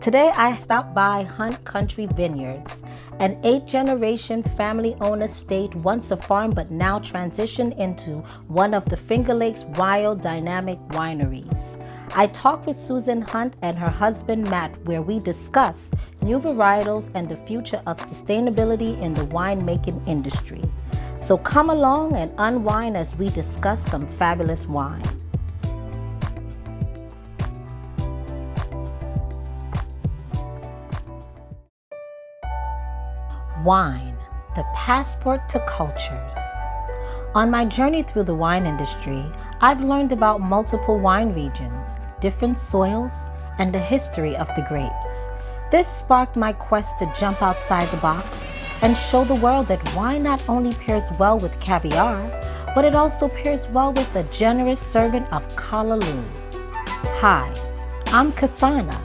Today I stopped by Hunt Country Vineyards, an 8th-generation family-owned estate, once a farm but now transitioned into one of the Finger Lakes' wild, dynamic wineries. I talked with Susan Hunt and her husband Matt, where we discuss new varietals and the future of sustainability in the winemaking industry. So come along and unwind as we discuss some fabulous wine. Wine, the passport to cultures. On my journey through the wine industry, I've learned about multiple wine regions, different soils, and the history of the grapes. This sparked my quest to jump outside the box and show the world that wine not only pairs well with caviar, but it also pairs well with a generous serving of callaloo. Hi, I'm Kesana.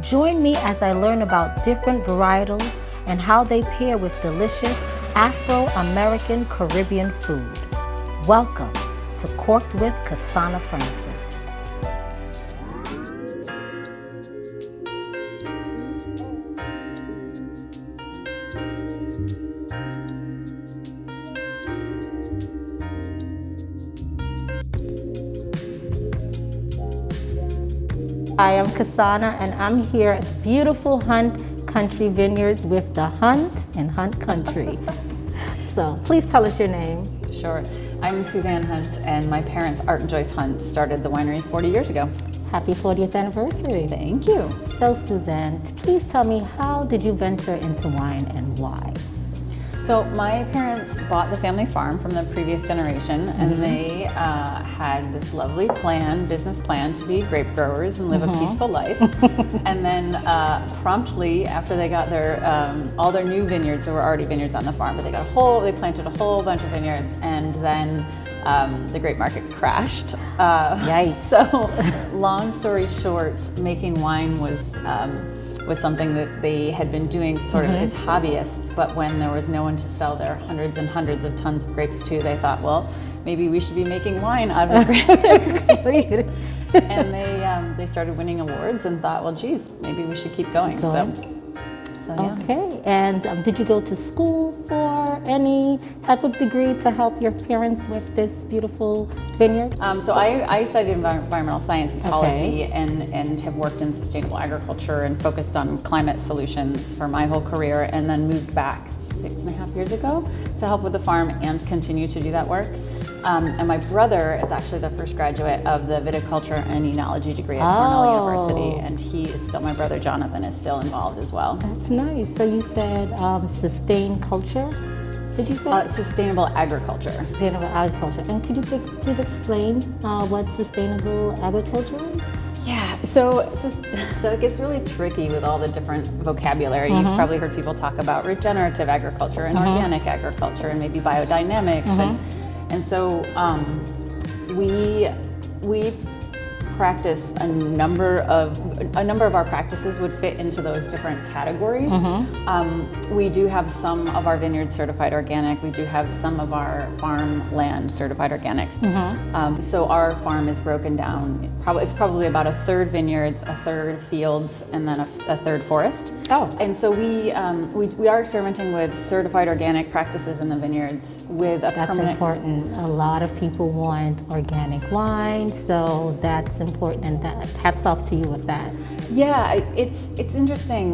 Join me as I learn about different varietals and how they pair with delicious Afro-American Caribbean food. Welcome to Korked with Kesana Francis. Hi, I'm Kesana, and I'm here at beautiful Hunt Country Vineyards with the Hunt in Hunt Country. So please tell us your name. Sure. I'm Suzanne Hunt, and my parents, Art and Joyce Hunt, started the winery 40 years ago. Happy 40th anniversary. Thank you. So Suzanne, please tell me, how did you venture into wine and why? So my parents bought the family farm from the previous generation, and they had this lovely business plan to be grape growers and live a peaceful life. And then promptly after they got their all their new vineyards, there were already vineyards on the farm, but they planted a whole bunch of vineyards, and then the grape market crashed. Yikes. So long story short, making wine was something that they had been doing sort of as hobbyists, but when there was no one to sell their hundreds and hundreds of tons of grapes to, they thought, well, maybe we should be making wine out of grapes. And they started winning awards and thought, well, geez, maybe we should keep going. So yeah. Okay, and did you go to school for any type of degree to help your parents with this beautiful vineyard? So I studied environmental science and policy, and have worked in sustainable agriculture and focused on climate solutions for my whole career, and then moved back 6.5 years ago to help with the farm and continue to do that work. And my brother is actually the first graduate of the viticulture and enology degree at Cornell University, and he is still, my brother Jonathan is still involved as well. That's nice. So you said sustain culture? Did you say? Sustainable agriculture. Sustainable agriculture. And could you please explain what sustainable agriculture is? Yeah, so it gets really tricky with all the different vocabulary. You've probably heard people talk about regenerative agriculture and organic agriculture and maybe biodynamics, and so we practice a number of our practices would fit into those different categories. We do have some of our vineyards certified organic. We do have some of our farmland certified organics. So our farm is broken down. It's probably about a third vineyards, a third fields, and then a third forest. Oh. And so we are experimenting with certified organic practices in the vineyards with a permanent. That's important. A lot of people want organic wine, so that's important, and that hats off to you with that. Yeah, it's interesting.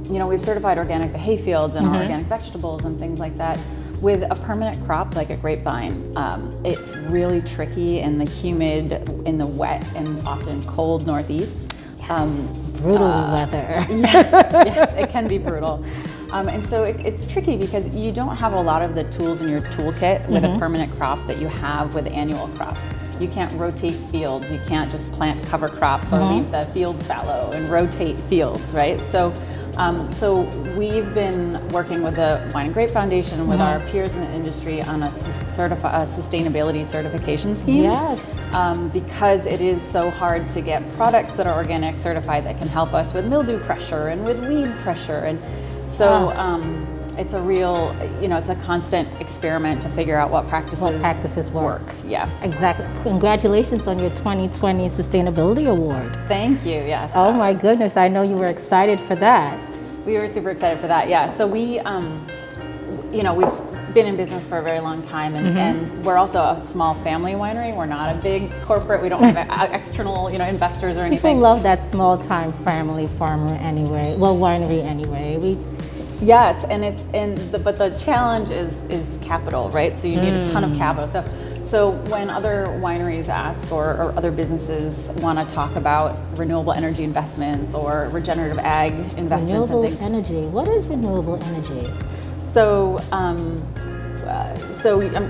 We've certified organic the hay fields and organic vegetables and things like that. With a permanent crop like a grapevine, it's really tricky in the humid, in the wet, and often cold Northeast. Brutal weather. Yes, it can be brutal. And so it's tricky because you don't have a lot of the tools in your toolkit with a permanent crop that you have with annual crops. You can't rotate fields. You can't just plant cover crops or leave the field fallow and rotate fields, right? So we've been working with the Wine and Grape Foundation with our peers in the industry on a sustainability certification scheme. Yes. Because it is so hard to get products that are organic certified that can help us with mildew pressure and with weed pressure, and so it's a real, it's a constant experiment to figure out what practices work. Yeah. Exactly. Congratulations on your 2020 Sustainability Award. Thank you, yes. Oh my goodness, I know you were excited for that. We were super excited for that, yeah. So we've been in business for a very long time, and we're also a small family winery. We're not a big corporate. We don't have external, investors or anything. People love that small time family farmer anyway. Well, winery anyway. Yes, but the challenge is capital, right? So you need a ton of capital. So when other wineries ask or other businesses want to talk about renewable energy investments or regenerative ag investments renewable and things. Energy. What is renewable energy? So,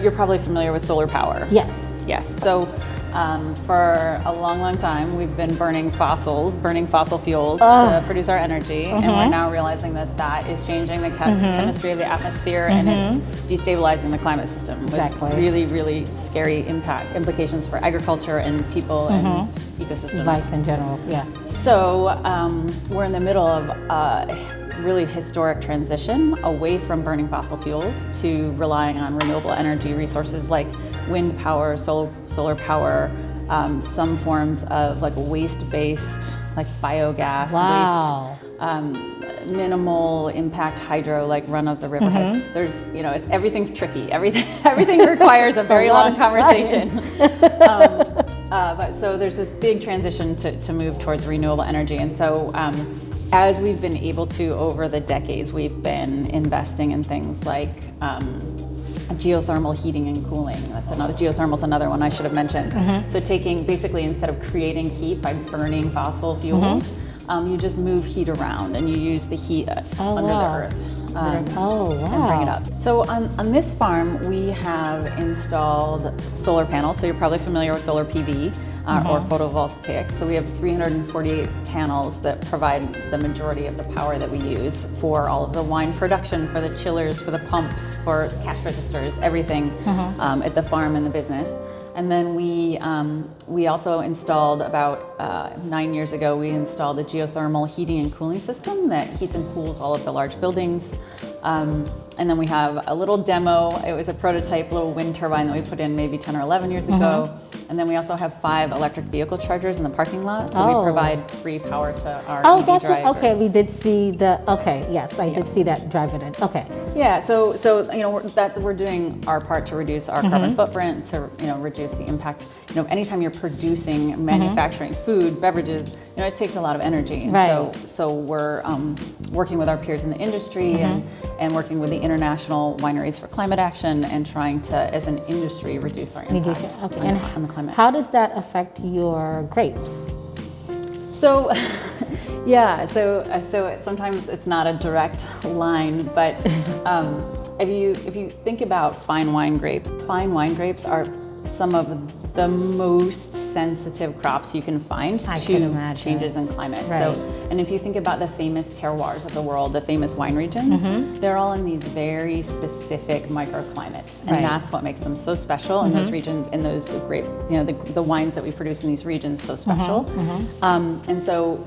you're probably familiar with solar power. Yes. Yes. So for a long, long time, we've been burning fossil fuels to produce our energy, and we're now realizing that is changing the chemistry of the atmosphere, and it's destabilizing the climate system with really, really scary implications for agriculture and people and ecosystems. Life in general, yeah. So we're in the middle of really historic transition away from burning fossil fuels to relying on renewable energy resources like wind power, solar power, some forms of like waste-based, like biogas, waste, minimal impact hydro, like run of the river. There's, everything's tricky. Everything requires a very long conversation. But so there's this big transition to move towards renewable energy, and so. As we've been able to over the decades, we've been investing in things like geothermal heating and cooling. Geothermal's another one I should have mentioned. So basically instead of creating heat by burning fossil fuels, you just move heat around and you use the heat under the earth. And bring it up. So on this farm, we have installed solar panels. So you're probably familiar with solar PV or photovoltaics. So we have 348 panels that provide the majority of the power that we use for all of the wine production, for the chillers, for the pumps, for cash registers, everything at the farm and the business. And then we also installed about 9 years ago, we installed a geothermal heating and cooling system that heats and cools all of the large buildings. And then we have a little demo. It was a prototype little wind turbine that we put in maybe 10 or 11 years ago. And then we also have 5 electric vehicle chargers in the parking lot. So we provide free power to our EV drivers. Okay, we did see I did see that driving it. Okay. Yeah, so we're doing our part to reduce our carbon footprint, to reduce the impact. Anytime you're producing, manufacturing food, beverages, it takes a lot of energy. And so we're working with our peers in the industry and working with the international wineries for climate action and trying to, as an industry, reduce our impact on the climate. How does that affect your grapes? So, so sometimes it's not a direct line, but if you think about fine wine grapes are some of the most sensitive crops you can find to changes in climate. So, and if you think about the famous terroirs of the world, the famous wine regions, they're all in these very specific microclimates, and that's what makes them so special. In those regions, in those grape, the wines that we produce in these regions, so special. And so,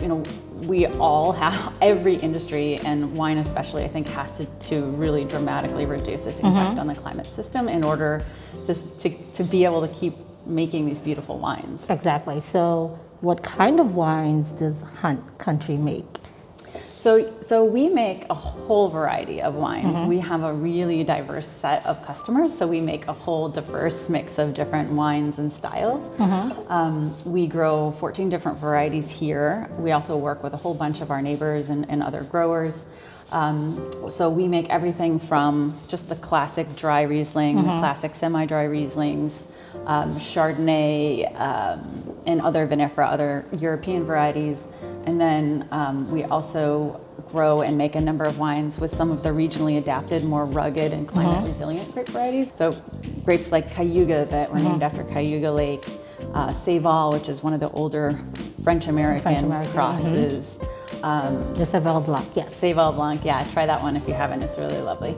we all have, every industry, and wine especially, I think, has to really dramatically reduce its impact on the climate system in order to be able to keep making these beautiful wines. Exactly. So what kind of wines does Hunt Country make? So we make a whole variety of wines. We have a really diverse set of customers, so we make a whole diverse mix of different wines and styles. We grow 14 different varieties here. We also work with a whole bunch of our neighbors and other growers. So we make everything from just the classic dry Riesling, the classic semi-dry Rieslings, Chardonnay, and other vinifera, other European varieties. And then we also grow and make a number of wines with some of the regionally adapted, more rugged and climate resilient grape varieties. So grapes like Cayuga that were named after Cayuga Lake, Céval, which is one of the older French-American crosses. The Céval Blanc, yes. Céval Blanc, yeah, try that one if you haven't, it's really lovely.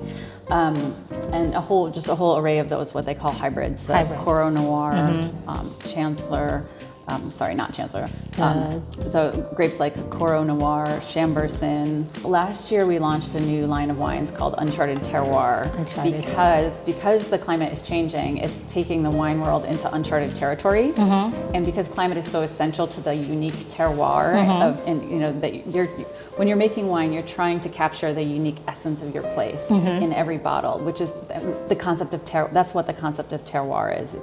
And a whole array of those, what they call hybrids, the Coro Noir, Chancellor, So grapes like Coro Noir, Chambourcin. Last year we launched a new line of wines called Uncharted Terroir because the climate is changing. It's taking the wine world into uncharted territory, and because climate is so essential to the unique terroir when you're making wine, you're trying to capture the unique essence of your place in every bottle, which is the concept of terroir. That's what the concept of terroir is.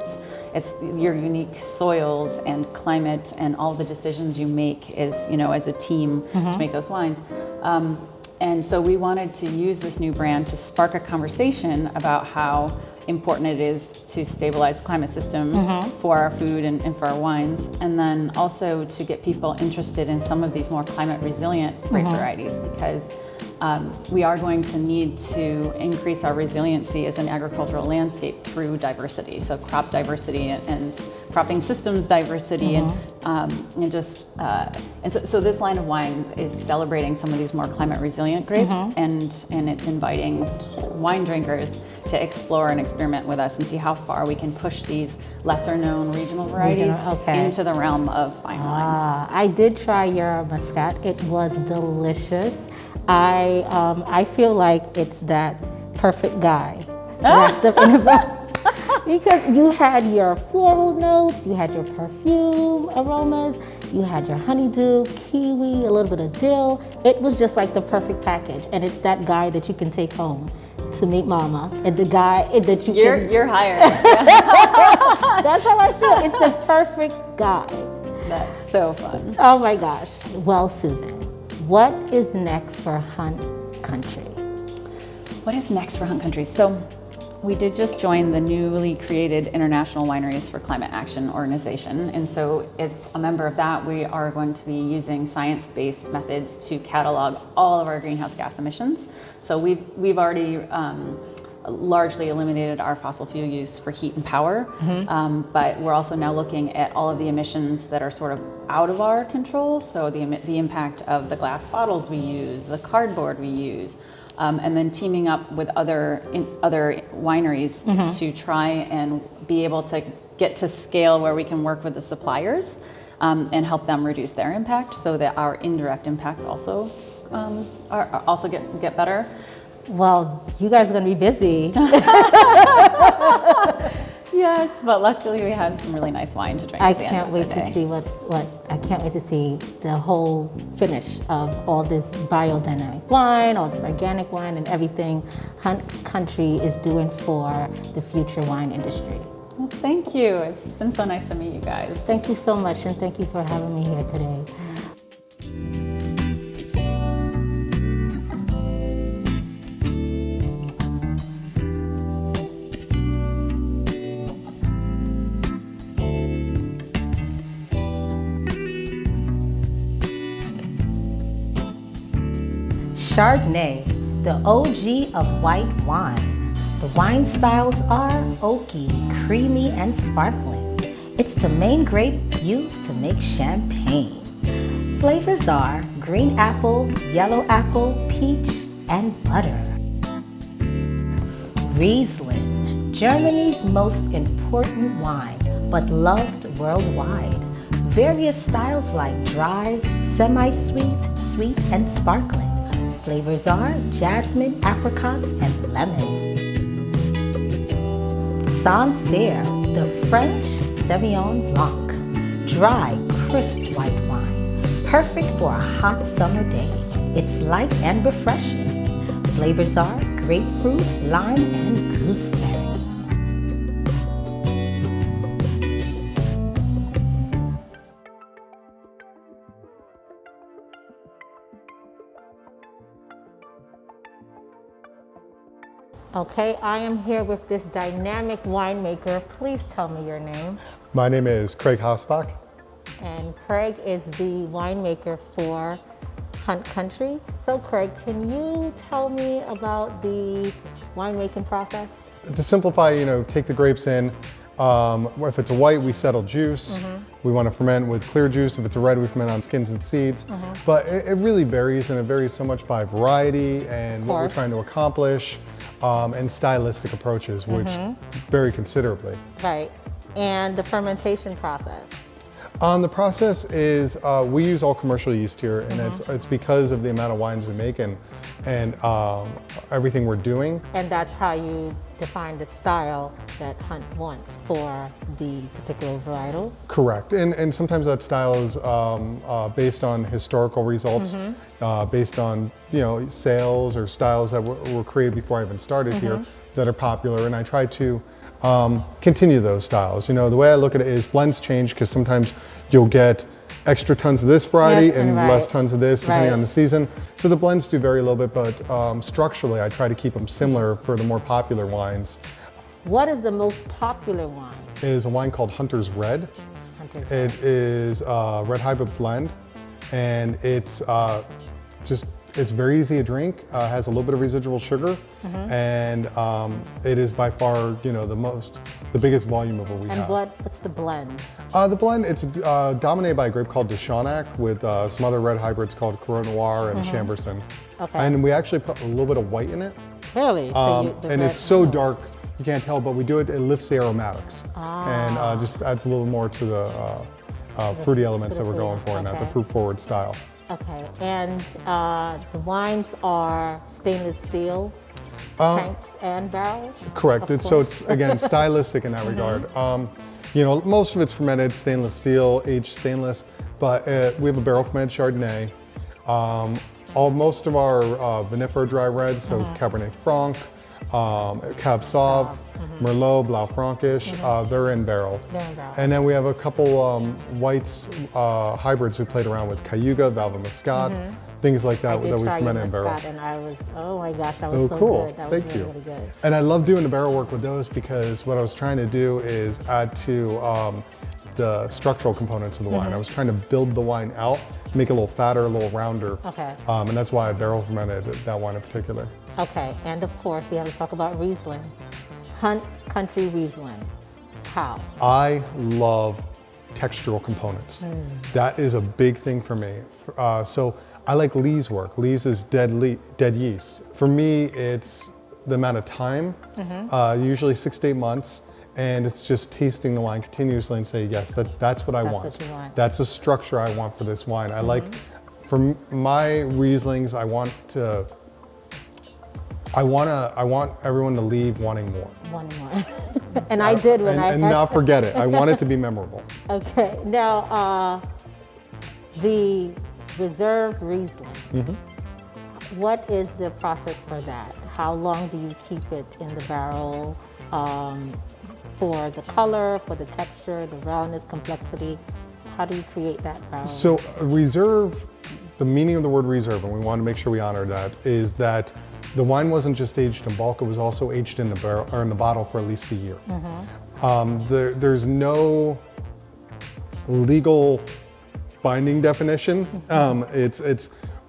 It's your unique soils and climate and all the decisions you make as a team to make those wines. And so we wanted to use this new brand to spark a conversation about how important it is to stabilize the climate system for our food and for our wines, and then also to get people interested in some of these more climate resilient grape varieties, because we are going to need to increase our resiliency as an agricultural landscape through diversity. So crop diversity and cropping systems diversity, so this line of wine is celebrating some of these more climate resilient grapes, and it's inviting wine drinkers to explore and experiment with us and see how far we can push these lesser known regional varieties into the realm of fine wine. I did try your Muscat. It was delicious. I feel like it's that perfect guy wrapped up in a bottle. Because you had your floral notes, you had your perfume aromas, you had your honeydew, kiwi, a little bit of dill. It was just like the perfect package, and it's that guy that you can take home to meet mama, and the guy that you're hired. That's how I feel. It's the perfect guy. That's so fun. Oh my gosh. Well, Susan, what is next for Hunt Country? What is next for Hunt Country? So we did just join the newly created International Wineries for Climate Action organization. And so as a member of that, we are going to be using science-based methods to catalog all of our greenhouse gas emissions. So we've already largely eliminated our fossil fuel use for heat and power, but we're also now looking at all of the emissions that are sort of out of our control. So the impact of the glass bottles we use, the cardboard we use, and then teaming up with other wineries to try and be able to get to scale where we can work with the suppliers and help them reduce their impact, so that our indirect impacts also get better. Well, you guys are going to be busy. Yes, but luckily we have some really nice wine to drink. I can't wait to see I can't wait to see the whole finish of all this biodynamic wine, all this organic wine, and everything Hunt Country is doing for the future wine industry. Well, thank you. It's been so nice to meet you guys. Thank you so much, and thank you for having me here today. Chardonnay, the OG of white wine. The wine styles are oaky, creamy, and sparkling. It's the main grape used to make champagne. Flavors are green apple, yellow apple, peach, and butter. Riesling, Germany's most important wine, but loved worldwide. Various styles like dry, semi-sweet, sweet, and sparkling. Flavors are jasmine, apricots, and lemon. Sancerre, the French Sauvignon Blanc. Dry, crisp white wine. Perfect for a hot summer day. It's light and refreshing. Flavors are grapefruit, lime, and gooseberry. Okay, I am here with this dynamic winemaker. Please tell me your name. My name is Craig Hausbach. And Craig is the winemaker for Hunt Country. So Craig, can you tell me about the winemaking process? To simplify, take the grapes in. If it's a white, we settle juice. We want to ferment with clear juice. If it's a red, we ferment on skins and seeds. But it really varies, and it varies so much by variety and what we're trying to accomplish, and stylistic approaches, which vary considerably. Right. And the fermentation process? The process is we use all commercial yeast here, and it's because of the amount of wines we make and everything we're doing. And that's how you define the style that Hunt wants for the particular varietal? Correct, and sometimes that style is based on historical results, based on sales or styles that were created before I even started here that are popular, and I try to continue those styles. The way I look at it is blends change because sometimes you'll get extra tons of this variety and less tons of this depending on the season. So the blends do vary a little bit, but structurally I try to keep them similar for the more popular wines. What is the most popular wine? It is a wine called Hunter's Red. It is a red hybrid blend, and it's it's very easy to drink, has a little bit of residual sugar, and it is by far, the biggest volume of what we have. And what's the blend? The blend, it's dominated by a grape called Kesana with some other red hybrids called Korked and Chamberson. Okay. And we actually put a little bit of white in it. Really? And it's so dark, you can't tell, but we do it lifts the aromatics. And just adds a little more to the fruity elements that we're going for, not the fruit-forward style. Okay, and the wines are stainless steel tanks and barrels? Correct. So it's, again, stylistic in that regard. Most of it's fermented stainless steel, aged stainless, but we have a barrel fermented Chardonnay. Most of our vinifera dry reds, so Cabernet Franc, Cab Sauv, Merlot, Blanc Frankish, they're in barrel. And then we have a couple whites, hybrids we played around with, Cayuga, Valva Muscat, things like that that we fermented in barrel. And I was, oh my gosh, that was so cool. good. That was Thank really, you. really good. And I love doing the barrel work with those because what I was trying to do is add to the structural components of the wine. I was trying to build the wine out, make it a little fatter, a little rounder. Okay. And that's why I barrel fermented that wine in particular. Okay, and of course we have to talk about Riesling. Hunt Country Riesling. How? I love textural components. That is a big thing for me. So I like Lee's work. Lee's is dead yeast. For me, it's the amount of time, usually 6 to 8 months, and it's just tasting the wine continuously and say, yes, that's what I want. That's what you want. That's the structure I want for this wine. I like, for my Rieslings, I want everyone to leave wanting more. Wanting more. And I did when and not forget it. I want it to be memorable. Okay, now the reserve Riesling. What is the process for that? How long do you keep it in the barrel for the color, for the texture, the roundness, complexity? How do you create that barrel? So reserve, the meaning of the word reserve, and we want to make sure we honor that, is that the wine wasn't just aged in bulk, it was also aged in the barrel or in the bottle for at least a year. There's no legal binding definition.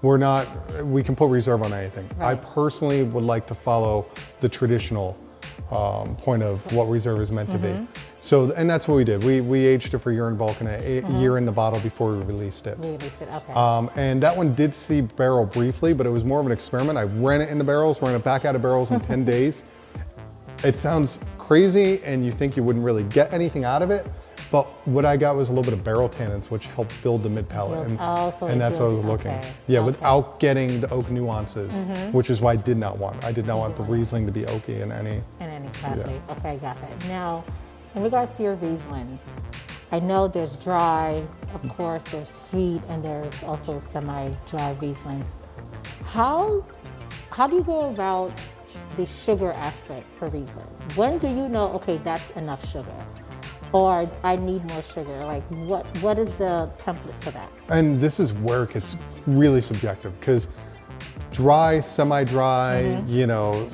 We can put reserve on anything. I personally would like to follow the traditional point of what reserve is meant to be. So, and that's what we did. We aged it for a year in bulk and a year in the bottle before we released it. Okay. And that one did see barrel briefly, but it was more of an experiment. I ran it into barrels, ran it back out of barrels in 10 days. It sounds crazy and you think you wouldn't really get anything out of it, but what I got was a little bit of barrel tannins, which helped build the mid palate. And that's what I was looking. Yeah, without getting the oak nuances, which is why I did not want the Riesling to be oaky in any capacity. Yeah. Okay, got it. Now, in regards to your Rieslings, I know there's dry, of course, there's sweet, and there's also semi-dry Rieslings. How do you go about the sugar aspect for Rieslings? When do you know, okay, that's enough sugar? Or I need more sugar? Like what is the template for that? And this is where it gets really subjective because dry, semi-dry,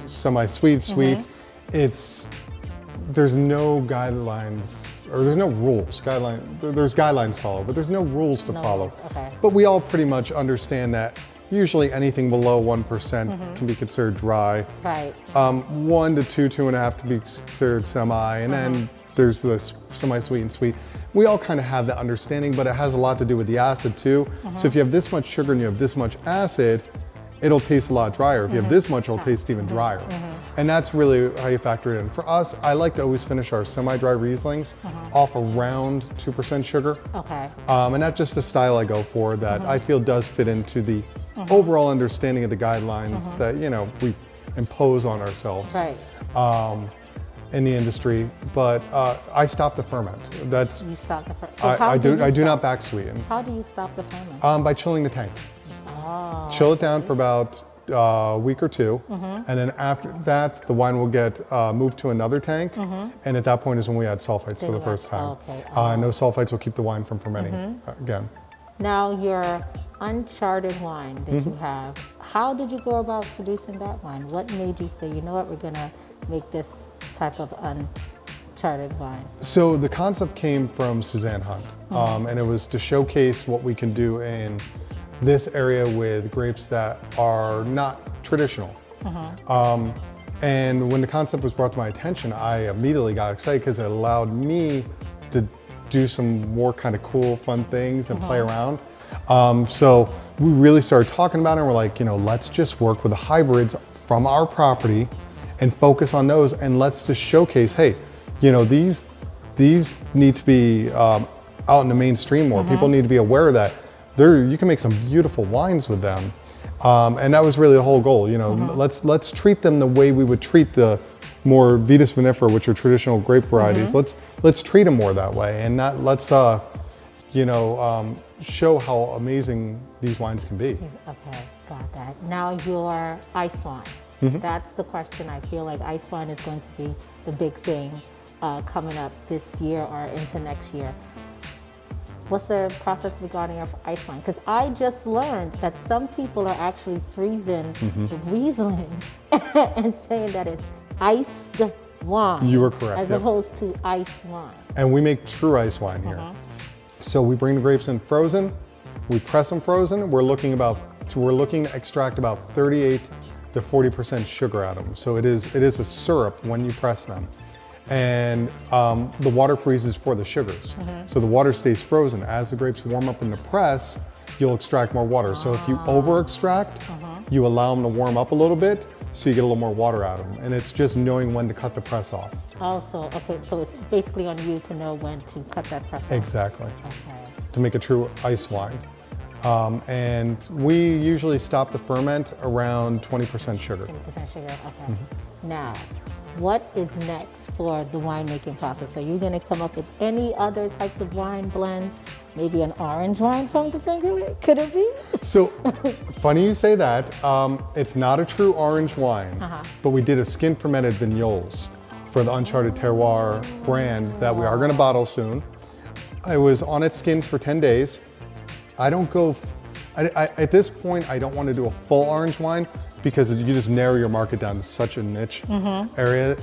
semi-sweet, sweet, there's no guidelines, or there's no rules. There's guidelines to follow, but there's no rules to follow. Okay. But we all pretty much understand that usually anything below 1% can be considered dry. Right. 1 to 2.5 can be considered semi, and then there's this semi-sweet and sweet. We all kind of have that understanding, but it has a lot to do with the acid too. So if you have this much sugar and you have this much acid, it'll taste a lot drier. If you have this much, it'll taste even drier. And that's really how you factor it in. For us, I like to always finish our semi-dry Rieslings off around 2% sugar. Okay. And that's just a style I go for that I feel does fit into the overall understanding of the guidelines that, you know, we impose on ourselves. Right. In the industry, but I stop the ferment. That's You stop the ferment. So I do not back sweeten. How do you stop the ferment? By chilling the tank. Oh. Chill it down for about a week or two, and then after that, the wine will get moved to another tank, and at that point is when we add sulfites for the first time. Okay. And those sulfites will keep the wine from fermenting again. Now, your uncharted wine that you have, how did you go about producing that wine? What made you say, you know what, we're gonna make this type of uncharted wine? So the concept came from Suzanne Hunt, and it was to showcase what we can do in this area with grapes that are not traditional. And when the concept was brought to my attention, I immediately got excited because it allowed me to do some more kind of cool, fun things and play around. So we really started talking about it, and we're like, you know, let's just work with the hybrids from our property and focus on those, and let's just showcase, hey, you know, these need to be out in the mainstream more. People need to be aware of that. You can make some beautiful wines with them. And that was really the whole goal, you know, let's treat them the way we would treat the more Vitis vinifera, which are traditional grape varieties. Let's treat them more that way, and not let's you know, show how amazing these wines can be. Okay, got that. Now your ice wine. That's the question. I feel like ice wine is going to be the big thing coming up this year or into next year. What's the process regarding your ice wine? Because I just learned that some people are actually freezing the Riesling and saying that it's iced wine. You were correct. As opposed to ice wine. And we make true ice wine here. So we bring the grapes in frozen, we press them frozen. We're looking to extract about 38 to 40% sugar out of them. So it is a syrup when you press them. And the water freezes for the sugars. So the water stays frozen. As the grapes warm up in the press, you'll extract more water. So if you over extract, you allow them to warm up a little bit, so you get a little more water out of them. And it's just knowing when to cut the press off. Also, okay, so it's basically on you to know when to cut that press off. Exactly. Okay. To make a true ice wine. And we usually stop the ferment around 20% sugar. 20% sugar, okay. Now, what is next for the winemaking process? Are you gonna come up with any other types of wine blends? Maybe an orange wine from the Finger Lake? Could it be? So, funny you say that. It's not a true orange wine, but we did a skin fermented vignoles for the Uncharted Terroir brand that we are gonna bottle soon. It was on its skins for 10 days. I don't go, at this point, I don't want to do a full orange wine because you just narrow your market down to such a niche area.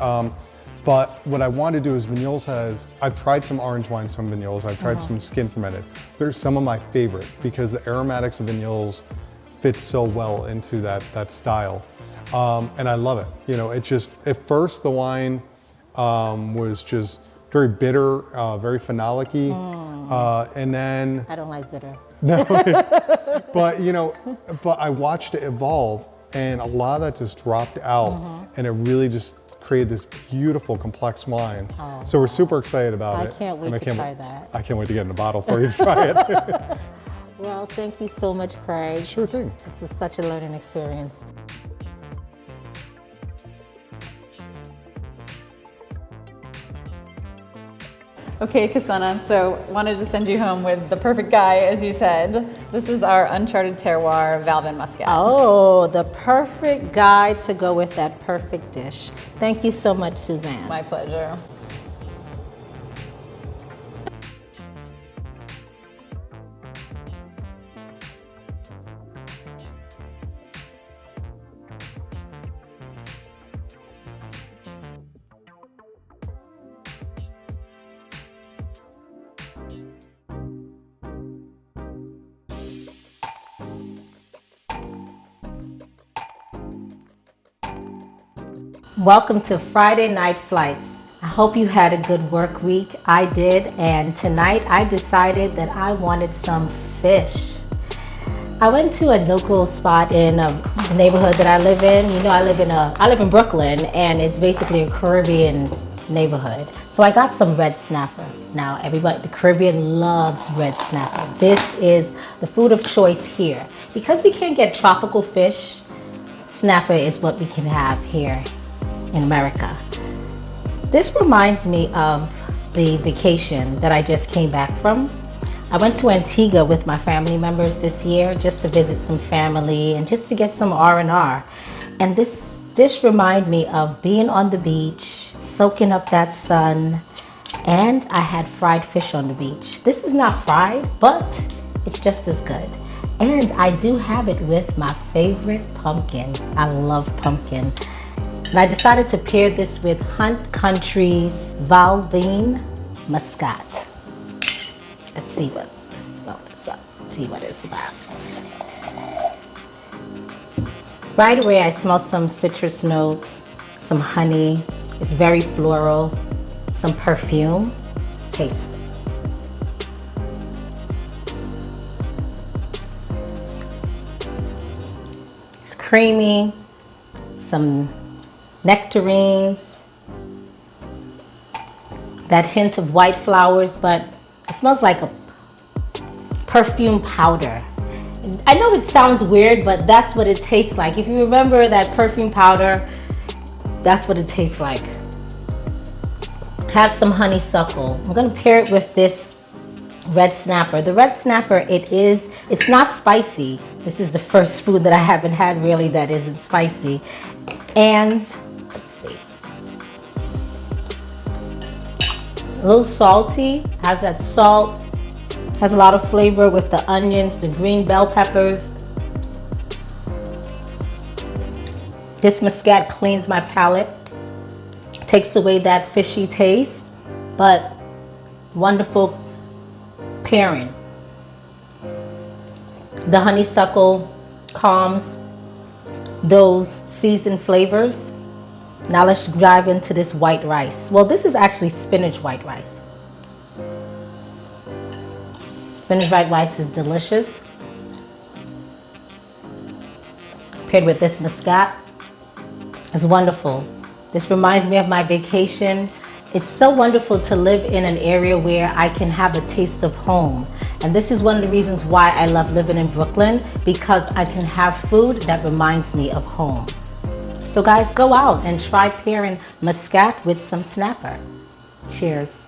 But what I want to do is Vignoles I've tried some orange wines from Vignoles, I've tried some skin fermented. They're some of my favorite because the aromatics of Vignoles fit so well into that style. And I love it. You know, it just, at first the wine was just very bitter, very phenolic-y, and then... I don't like bitter. No, but you know, but I watched it evolve, and a lot of that just dropped out, and it really just created this beautiful, complex wine. So we're super excited about it. I can't wait to try that. I can't wait to get in a bottle for you to try it. Well, thank you so much, Craig. Sure thing. This was such a learning experience. Okay, Kesana, so wanted to send you home with the perfect guy, as you said. This is our Uncharted Terroir Valvin Muscat. Oh, the perfect guy to go with that perfect dish. Thank you so much, Suzanne. My pleasure. Welcome to Friday Night Flights. I hope you had a good work week. I did, and tonight I decided that I wanted some fish. I went to a local spot in neighborhood that I live in. You know, I live in Brooklyn, and it's basically a Caribbean neighborhood. So I got some red snapper. Now everybody, the Caribbean loves red snapper. This is the food of choice here. Because we can't get tropical fish, snapper is what we can have here in America. This reminds me of the vacation that I just came back from. I went to Antigua with my family members this year just to visit some family and just to get some R&R. And this dish reminded me of being on the beach, soaking up that sun, and I had fried fish on the beach. This is not fried, but it's just as good. And I do have it with my favorite pumpkin. I love pumpkin. And I decided to pair this with Hunt Country's Valvine Muscat. Let's see what, let's smell this up, see what it's about. Right away I smell some citrus notes, some honey. It's very floral, some perfume. Let's taste it. It's creamy, some nectarines, that hint of white flowers, but it smells like a perfume powder. I know it sounds weird, but that's what it tastes like. If you remember that perfume powder, that's what it tastes like. Has some honeysuckle. I'm gonna pair it with this red snapper. The red snapper, it's not spicy. This is the first food that I haven't had really that isn't spicy. And let's see. A little salty, has that salt, has a lot of flavor with the onions, the green bell peppers. This muscat cleans my palate, takes away that fishy taste, but wonderful pairing. The honeysuckle calms those seasoned flavors. Now let's dive into this white rice. Well, this is actually spinach white rice. Spinach white rice is delicious. Paired with this muscat, it's wonderful. This reminds me of my vacation. It's so wonderful to live in an area where I can have a taste of home. And this is one of the reasons why I love living in Brooklyn, because I can have food that reminds me of home. So guys, go out and try pairing muscat with some snapper. Cheers.